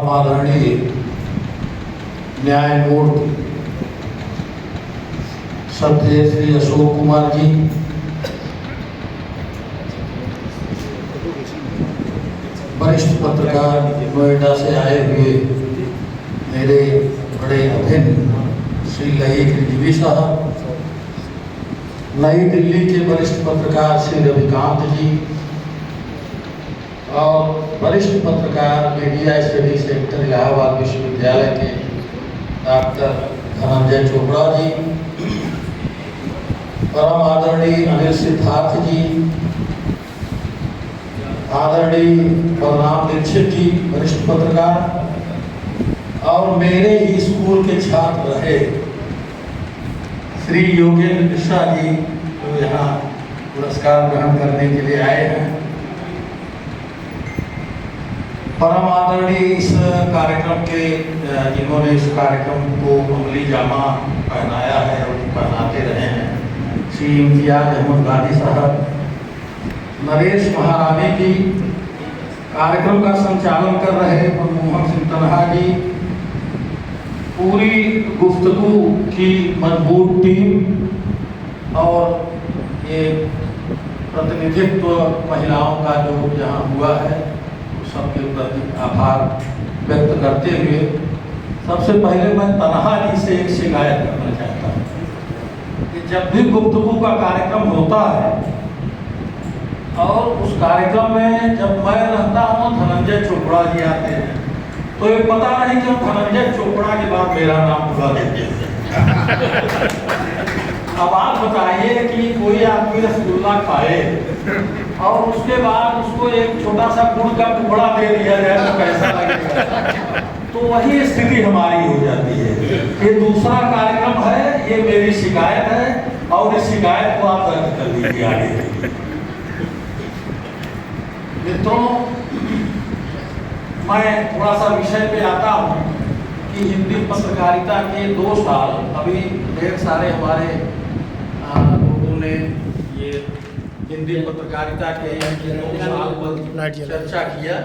परम आदरणीय न्यायमूर्ति श्रद्धेय श्री अशोक कुमार जी, वरिष्ठ पत्रकार, नोएडा से आए हुए मेरे बड़े अभिन्न श्री ललित रिजवी साहब, नई दिल्ली के वरिष्ठ पत्रकार श्री रविकांत जी और वरिष्ठ पत्रकार मीडिया स्टडी सेंटर इलाहाबाद विश्वविद्यालय के डॉक्टर धनंजय चोपड़ा जी, परम आदरणीय अनिल सिद्धार्थ जी, आदरणीय बलराम दीक्षित जी वरिष्ठ पत्रकार, और मेरे ही स्कूल के छात्र रहे श्री योगेंद्र मिश्रा जी, जो यहाँ पुरस्कार ग्रहण करने के लिए आए हैं। परम आदरणीय इस कार्यक्रम के जिन्होंने इस कार्यक्रम को अमली जामा पहनाया है और पहनाते रहे हैं, श्री इम्तियाज अहमद गांधी साहब, नरेश महारानी जी, कार्यक्रम का संचालन कर रहे मनमोहन सिंह तन्हा जी, पूरी गुफ्तगू की मजबूत टीम और ये प्रतिनिधित्व महिलाओं का जो यहाँ हुआ है, सबके प्रति आभार व्यक्त करते हुए सबसे पहले मैं तन्हा जी से एक शिकायत करना चाहता हूँ कि जब भी गुफ्तगू का कार्यक्रम होता है और उस कार्यक्रम में जब मैं रहता हूँ, धनंजय चोपड़ा जी आते हैं, तो ये पता नहीं क्यों धनंजय चोपड़ा के बाद मेरा नाम बुला देते हैं। अब आप बताइए कि कोई आदमी रसगुल्ला खाए और उसके बाद उसको एक छोटा सा गुड़ का टुकड़ा दे दिया जाए तो कैसा लगेगा? तो वही स्थिति हमारी हो जाती है। ये दूसरा कार्यक्रम है, ये मेरी शिकायत है और इस शिकायत को आप दर्ज कर लीजिए आगे। मित्रों, मैं थोड़ा सा विषय पे आता हूँ कि हिंदी पत्रकारिता के 2 साल, अभी ढेर सारे हमारे लोगों ने ये हिंदी पत्रकारिता के 2 साल पर चर्चा किया।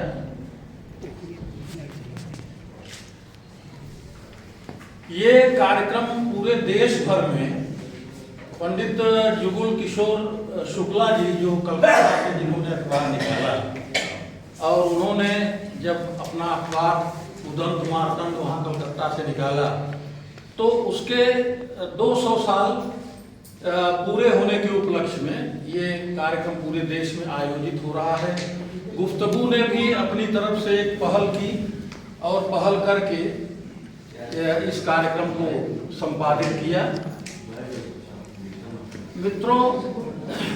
ये कार्यक्रम पूरे देश भर में पंडित जुगुल किशोर शुक्ला जी, जो कलकत्ता से जिन्होंने अखबार निकाला, और उन्होंने जब अपना अखबार उदंत मार्तंड वहाँ कलकत्ता से निकाला, तो उसके 200 साल पूरे होने के उपलक्ष्य में ये कार्यक्रम पूरे देश में आयोजित हो रहा है। गुफ्तगू ने भी अपनी तरफ से एक पहल की और पहल करके इस कार्यक्रम को संपादित किया। मित्रों,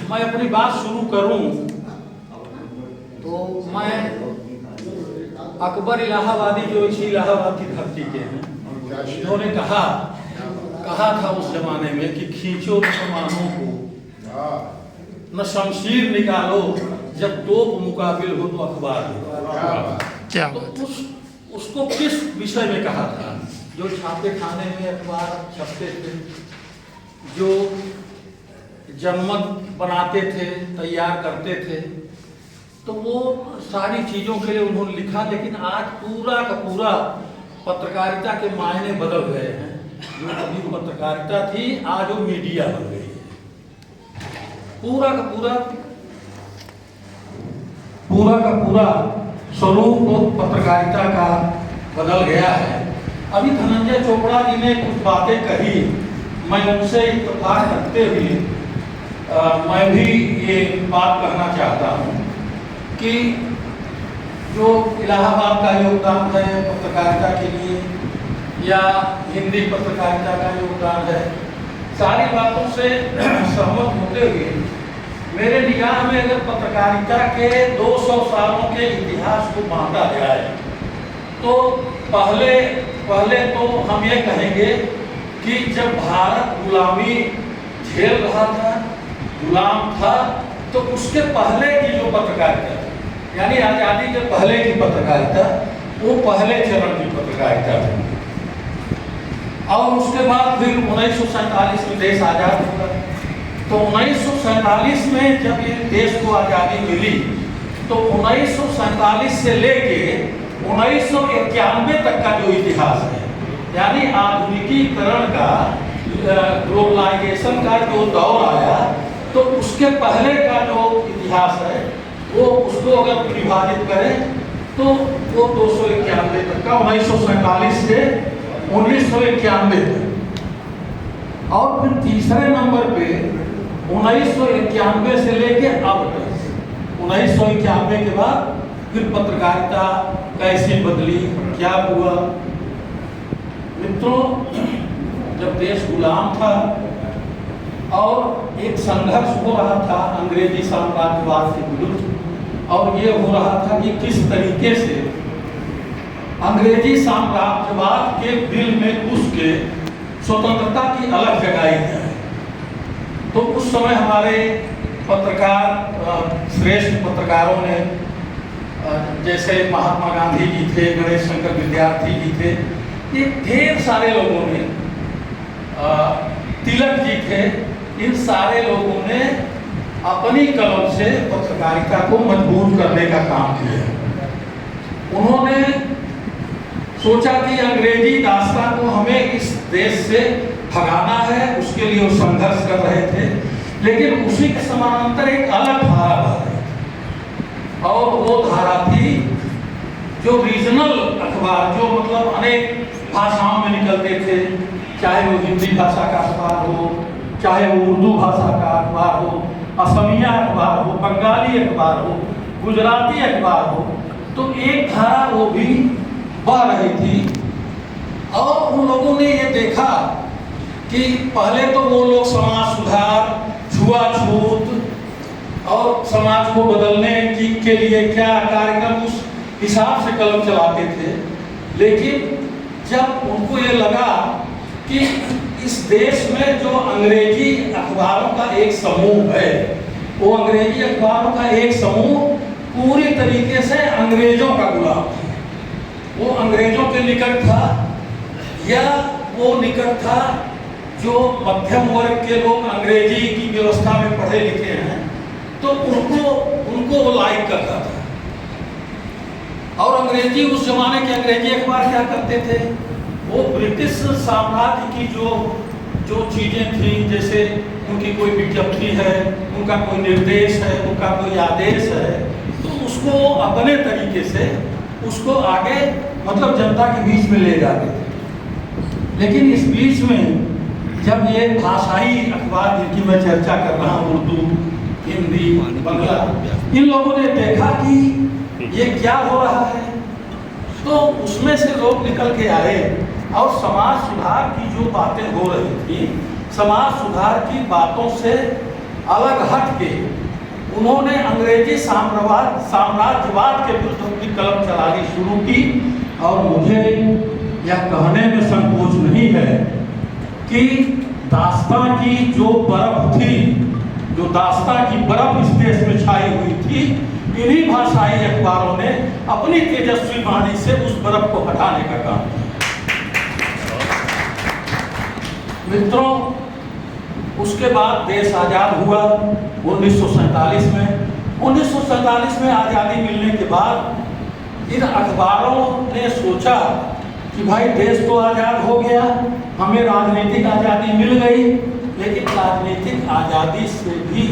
मैं अपनी बात शुरू करूं तो मैं अकबर इलाहाबादी, जो इसी इलाहाबाद की धरती के हैं, इन्होंने कहा था उस जमाने में कि खींचो मुसलमानों को, न शमशीर निकालो, जब तोप मुकाबिल हो तो अखबार हो। तो उसको किस विषय में कहा था? जो छापे खाने में अखबार छपते थे, जो जनमत बनाते थे, तैयार करते थे, तो वो सारी चीज़ों के लिए उन्होंने लिखा। लेकिन आज पूरा का पूरा पत्रकारिता के मायने बदल गए हैं। जो अभी पत्रकारिता थी, आज वो मीडिया बन गई है। पूरा का पूरा स्वरूप पत्रकारिता का बदल गया है। अभी धनंजय चोपड़ा जी ने कुछ बातें कही, मैं उनसे इत्तेफाक रखते हुए मैं भी ये बात कहना चाहता हूँ कि जो इलाहाबाद का योगदान है पत्रकारिता के लिए, या हिंदी पत्रकारिता का योगदान है, सारी बातों से सहमत होते हुए मेरे निगाह में अगर पत्रकारिता के 200 सालों के इतिहास को बांटा जाए तो पहले तो हम ये कहेंगे कि जब भारत गुलामी झेल रहा था, गुलाम था, तो उसके पहले की जो पत्रकारिता, यानी आज़ादी के पहले की पत्रकारिता, वो पहले चरण की पत्रकारिता थी। और उसके बाद फिर 1947 में देश आज़ाद हुआ। तो 1947 में जब ये देश को आज़ादी मिली, तो 1947 से लेके 1991 तक का जो इतिहास है, यानी आधुनिकीकरण का, ग्लोबलाइजेशन का जो दौर आया, तो उसके पहले का जो इतिहास है वो उसको अगर विभाजित करें तो वो 291 तक का, 1947 से 1991 तक। और फिर तीसरे नंबर पे 1991 से लेके अब तक, 1991 के बाद फिर पत्रकारिता कैसी बदली, क्या हुआ। मित्रों, जब देश गुलाम था और एक संघर्ष हो रहा था अंग्रेजी साम्राज्यवाद के विरुद्ध, और ये हो रहा था कि किस तरीके से अंग्रेजी साम्राज्यवाद के दिल में घुस के स्वतंत्रता की अलग जगाई जाए। तो उस समय हमारे पत्रकार, श्रेष्ठ पत्रकारों ने, जैसे महात्मा गांधी जी थे, गणेश शंकर विद्यार्थी जी थे, ये ढेर सारे लोगों ने, तिलक जी थे, इन सारे लोगों ने अपनी कलम से पत्रकारिता को मजबूत करने का काम किया। उन्होंने सोचा कि अंग्रेजी दास्तान को हमें इस देश से भगाना है, उसके लिए वो संघर्ष कर रहे थे। लेकिन उसी के समानांतर एक अलग धारा बह रही थी, और वो धारा थी जो रीजनल अखबार, जो मतलब अनेक भाषाओं में निकलते थे, चाहे वो हिंदी भाषा का अखबार हो, चाहे वो उर्दू भाषा का अखबार हो, असमिया अखबार हो, बंगाली अखबार हो, गुजराती अखबार हो, तो एक धारा वो भी बह रही थी। और उन लोगों ने ये देखा कि पहले तो वो लोग समाज सुधार, छुआछूत और समाज को बदलने के लिए क्या कार्यक्रम, उस हिसाब से कलम चलाते थे। लेकिन जब उनको ये लगा कि इस देश में जो अंग्रेजी अखबारों का एक समूह है, वो अंग्रेजी अखबारों का एक समूह पूरी तरीके से अंग्रेजों का गुलाम था। वो अंग्रेजों के निकट था, या वो निकट था जो मध्यम वर्ग के लोग अंग्रेजी की व्यवस्था में पढ़े लिखे हैं, तो उनको वो लाइक करता था। और अंग्रेजी, उस जमाने के अंग्रेजी अखबार क्या करते थे, वो ब्रिटिश साम्राज्य की जो चीजें थी, जैसे उनकी कोई विज्ञप्ति है, उनका कोई निर्देश है, उनका कोई आदेश है, तो उसको अपने तरीके से उसको आगे मतलब जनता के बीच में ले जाते थे। लेकिन इस बीच में जब ये भाषाई अखबार जिनकी मैं चर्चा कर रहा हूँ, उर्दू, हिंदी, बंगला, इन लोगों ने देखा कि ये क्या हो रहा है, तो उसमें से लोग निकल के आए और समाज सुधार की जो बातें हो रही थी, समाज सुधार की बातों से अलग हट के उन्होंने अंग्रेजी साम्राज्यवाद के विरुद्ध अपनी कलम चलानी शुरू की। और मुझे यह कहने में संकोच नहीं है कि दास्तां की जो बर्फ थी, जो दास्तां की बर्फ इस देश में छाई हुई थी, इन्हीं भाषाई अखबारों ने अपनी तेजस्वी वाणी से उस बर्फ को हटाने का काम किया। मित्रों, उसके बाद देश आजाद हुआ 1947 में। 1947 में आज़ादी मिलने के बाद इन अखबारों ने सोचा कि भाई देश तो आज़ाद हो गया, हमें राजनीतिक आज़ादी मिल गई, लेकिन राजनीतिक आज़ादी से भी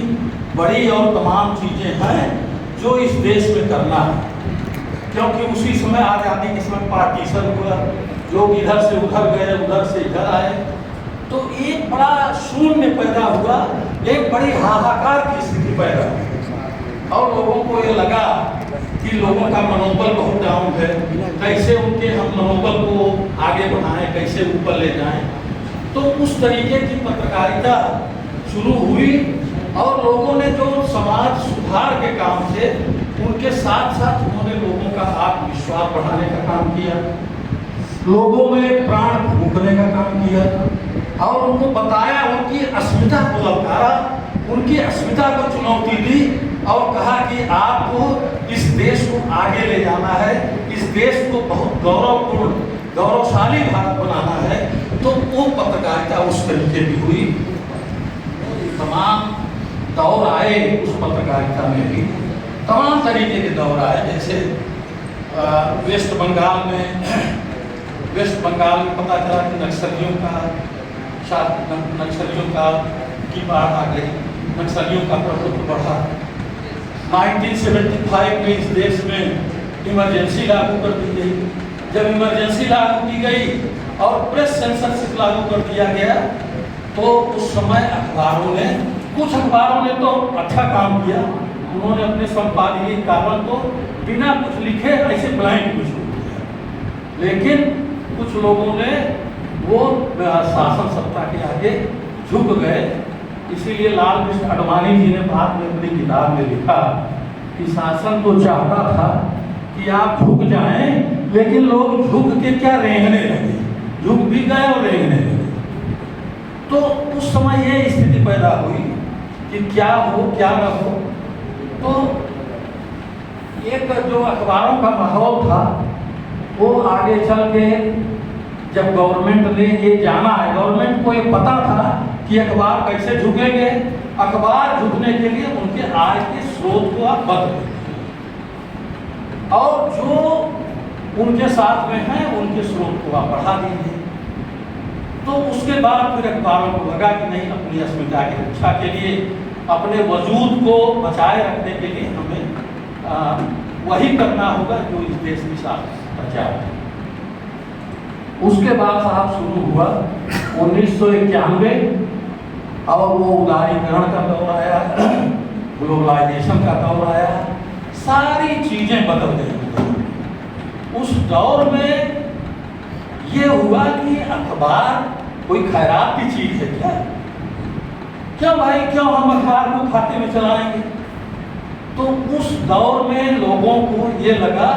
बड़ी और तमाम चीज़ें हैं जो इस देश में करना है। क्योंकि उसी समय आज़ादी के समय पार्टीशन हुआ, लोग इधर से उधर गए, उधर से इधर आए, तो एक बड़ा शून्य पैदा हुआ, एक बड़ी हाहाकार की स्थिति पैदा हुई। और लोगों को ये लगा कि लोगों का मनोबल बहुत डाउन है, कैसे उनके हम मनोबल को आगे बढ़ाएं, कैसे ऊपर ले जाएं। तो उस तरीके की पत्रकारिता शुरू हुई, और लोगों ने जो समाज सुधार के काम थे, उनके साथ साथ उन्होंने लोगों का आत्मविश्वास बढ़ाने का काम किया, लोगों में प्राण फूंकने का काम किया, और उनको बताया, उनकी अस्मिता को ललकारा, उनकी अस्मिता को चुनौती दी, और कहा कि आपको इस देश को आगे ले जाना है, इस देश को बहुत गौरवपूर्ण, गौरवशाली भारत बनाना है। तो वो पत्रकारिता उस तरीके की हुई। तमाम दौर आए उस पत्रकारिता में भी, तमाम तरीके के दौर आए, जैसे वेस्ट बंगाल में पता चला कि नक्सलियों का की बाढ़ आ गई, नक्सलियों का प्रभुत्व बढ़ा। 1975 में इस देश में इमरजेंसी लागू कर दी गई। जब इमरजेंसी लागू की गई और प्रेस सेंसरशिप लागू कर दिया गया, तो उस समय कुछ अखबारों ने तो अच्छा काम किया। उन्होंने अपने संपादकीय कॉलम को बिना कुछ लिखे ऐसे ब्लाइंड कुछ दिया, लेकिन कुछ लोगों ने वो शासन सत्ता के आगे झुक गए। इसीलिए लाल कृष्ण आडवाणी जी ने बाद में अपनी किताब में लिखा कि शासन तो चाहता था कि आप झुक जाएं, लेकिन लोग झुक के क्या रेंगने लगे, झुक भी गए और रेंगने लगे। तो उस समय ये स्थिति पैदा हुई कि क्या हो क्या न हो। तो एक जो अखबारों का माहौल था वो आगे चल के, जब गवर्नमेंट ने ये जाना है, गवर्नमेंट को ये पता था कि अखबार कैसे झुकेंगे, अखबार झुकने के लिए उनके आय के स्रोत को आप बदलें और जो उनके साथ में हैं उनके स्रोत को आप बढ़ा दीजिए। तो उसके बाद फिर अखबारों को लगा कि नहीं, अपनी अस्मिता की रक्षा के लिए, अपने वजूद को बचाए रखने के लिए हमें वही करना होगा जो इस देश की बचा है। उसके बाद साहब शुरू हुआ 1991 और वो उदारीकरण का दौर आया, ग्लोबलाइजेशन का दौर आया, सारी चीजें बदल गई। उस दौर में ये हुआ कि अखबार कोई खैरात की चीज है क्या? क्यों भाई, क्यों हम अखबार को खाते में चलाएंगे? तो उस दौर में लोगों को ये लगा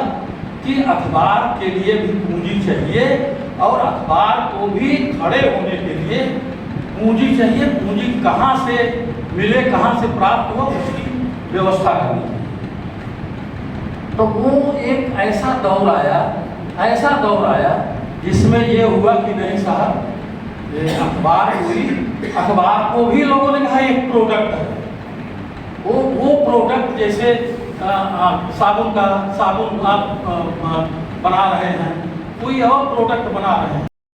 कि अखबार के लिए भी पूंजी चाहिए और अखबार को भी खड़े होने के लिए पूंजी चाहिए। पूंजी कहाँ से मिले, कहाँ से प्राप्त हो, उसकी व्यवस्था करनी चाहिए। तो वो एक ऐसा दौर आया जिसमें ये हुआ कि नहीं साहब, अखबार को भी लोगों ने कहा एक प्रोडक्ट है। वो प्रोडक्ट जैसे साबुन आप बना रहे हैं, कोई और प्रोडक्ट बना रहे हैं,